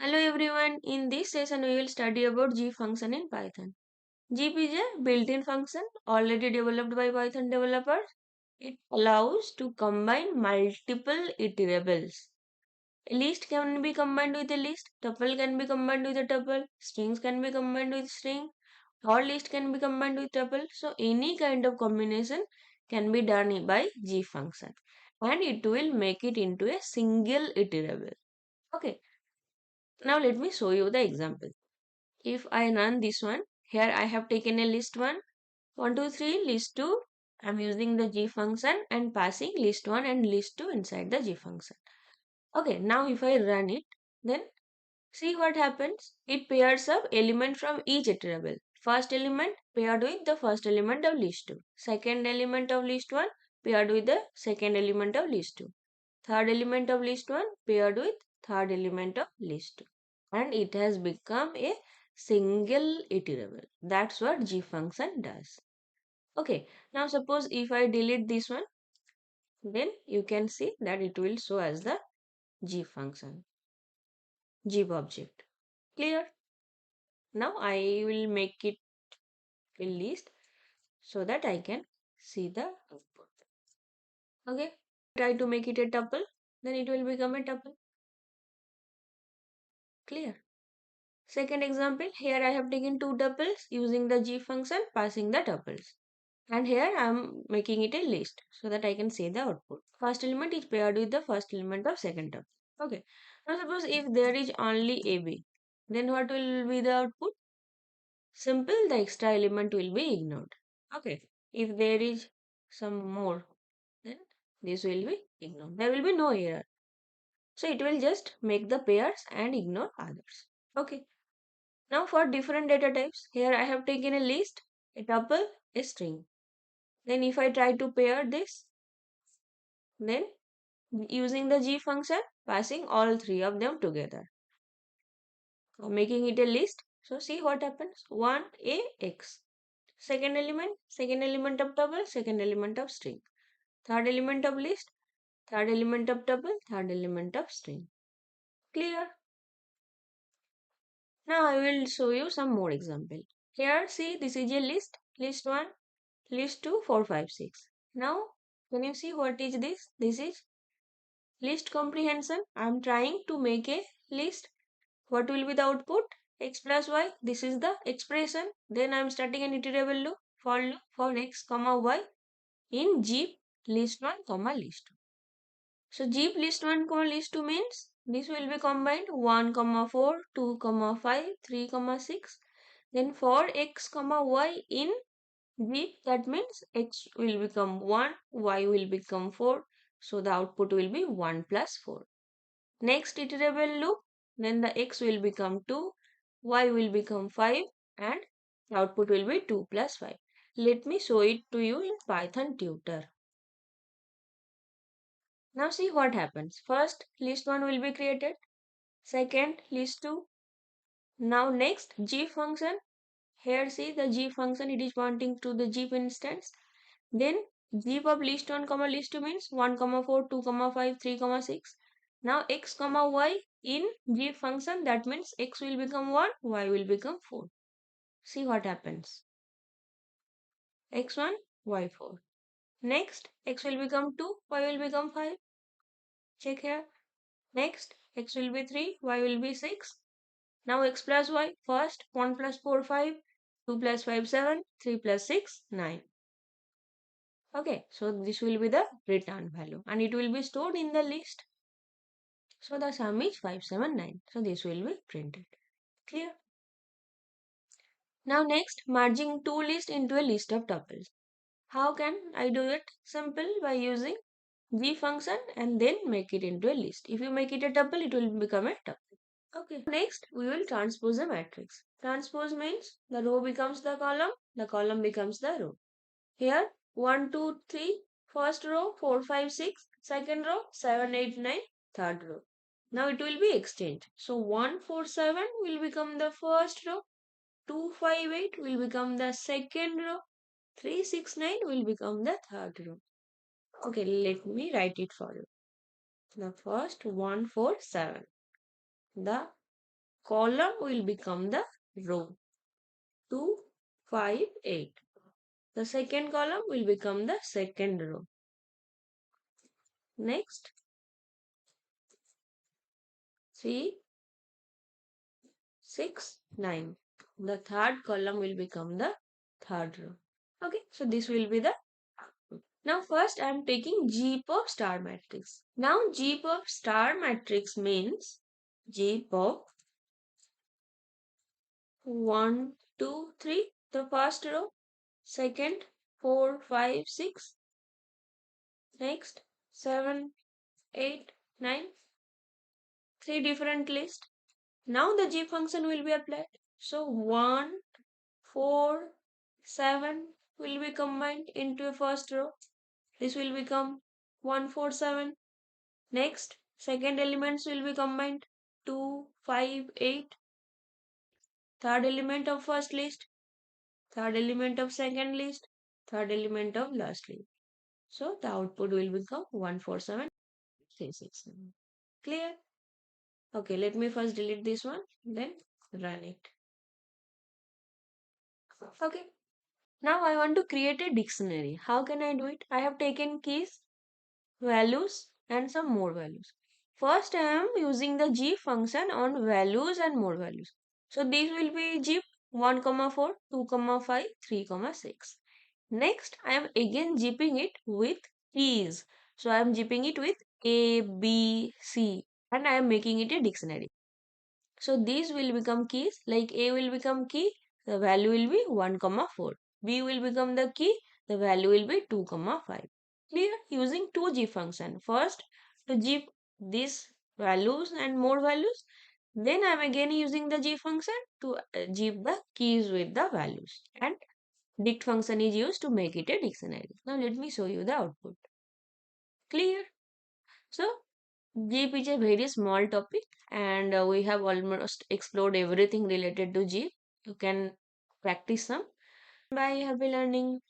Hello everyone, in this session we will study about G function in Python. G is a built-in function already developed by Python developers. It allows to combine multiple iterables. A list can be combined with a list, tuple can be combined with a tuple, strings can be combined with string, or list can be combined with tuple. So any kind of combination can be done by G function and it will make it into a single iterable. Okay, now let me show you the example. If I run this one, here I have taken a list 1, 2, 3, list 2. I'm using the G function and passing list 1 and list 2 inside the G function. Okay, now if I run it, then see what happens. It pairs up element from each iterable. First element paired with the first element of list 2. Second element of list 1 paired with the second element of list 2. Third element of list 1 paired with third element of list 2. And it has become a single iterable. That's what G function does. Okay, now suppose if I delete this one, then you can see that it will show as the G function, G object. Clear? Now I will make it a list so that I can see the output. Okay, try to make it a tuple, then it will become a tuple. Clear? Second example, here I have taken two tuples using the G function passing the tuples. And here I am making it a list so that I can see the output. First element is paired with the first element of second tuple. Okay. Now suppose if there is only AB, then what will be the output? Simple, the extra element will be ignored. Okay. If there is some more, then this will be ignored. There will be no error. So it will just make the pairs and ignore others. Okay. Now for different data types, here I have taken a list, a tuple, a string. Then if I try to pair this, then using the G function, passing all three of them together, making it a list. So see what happens. 1 A X. Second element of tuple, second element of string. Third element of list, third element of tuple, third element of string. Clear? Now I will show you some more example. Here see this is a list 1, list 2, 4, 5, 6. Now can you see what is this? This is list comprehension. I am trying to make a list. What will be the output? X plus y. This is the expression. Then I am starting an iterable loop for x comma y in Jeep list 1 comma list 2. So Jeep list 1 comma list 2 means this will be combined 1 comma 4, 2 comma 5, 3 comma 6. Then for x comma y in Jeep, that means x will become 1, y will become 4. So the output will be 1 plus 4. Next iterable loop, then the x will become 2, y will become 5 and output will be 2 plus 5. Let me show it to you in Python tutor. Now see what happens. First list 1 will be created. Second list 2. Now next G function. Here see the G function, it is pointing to the G instance. Then G of list 1 comma list 2 means 1 comma 4, 2 comma 5, 3 comma 6. Now x comma y in G function, that means x will become 1, y will become 4. See what happens. x1, y4. Next x will become 2, y will become 5. Check here. Next x will be 3, y will be 6. Now x plus y. First 1 plus 4 5, 2 plus 5 7, 3 plus 6 9. Okay, so this will be the return value and it will be stored in the list. So the sum is 579. So this will be printed. Clear? Now next, merging two lists into a list of tuples. How can I do it? Simple, by using G function and then make it into a list. If you make it a tuple, it will become a tuple. Okay. Next, we will transpose a matrix. Transpose means the row becomes the column becomes the row. Here 1, 2, 3, first row 4, 5, 6, second row 7, 8, 9, third row. Now it will be exchanged. So 1, 4, 7 will become the first row, 2, 5, 8 will become the second row, 3, 6, 9 will become the third row. Okay, let me write it for you. The first 1, 4, 7. The column will become the row. 2, 5, 8. The second column will become the second row. Next, 3, 6, 9. The third column will become the third row. Okay, so this will be the. Now first I am taking G pop star matrix. Now G pop star matrix means G pop 1, 2, 3, the first row, second 4, 5, 6, next 7, 8, 9, three different lists. Now the G function will be applied. So 1, 4, 7 will be combined into a first row. This will become 1, 4, 7. Next, second elements will be combined 2, 5, 8. Third element of first list, third element of second list, third element of last list. So the output will become 1, 4, 7, 3, 6, 7. Clear? Okay, let me first delete this one, then run it. Okay. Now I want to create a dictionary. How can I do it? I have taken keys, values and some more values. First I am using the G function on values and more values. So these will be G 1, 4, 2, 5, 3, 6. Next I am again zipping it with keys. So I am zipping it with A, B, C and I am making it a dictionary. So these will become keys, like A will become key, the value will be 1, 4. B will become the key, the value will be 2, 5. Clear? Using 2G function. First to G these values and more values. Then I am again using the G function to G the keys with the values. And dict function is used to make it a dictionary. Now let me show you the output. Clear? So Jeep is a very small topic and we have almost explored everything related to Jeep. You can practice some. Bye, happy learning.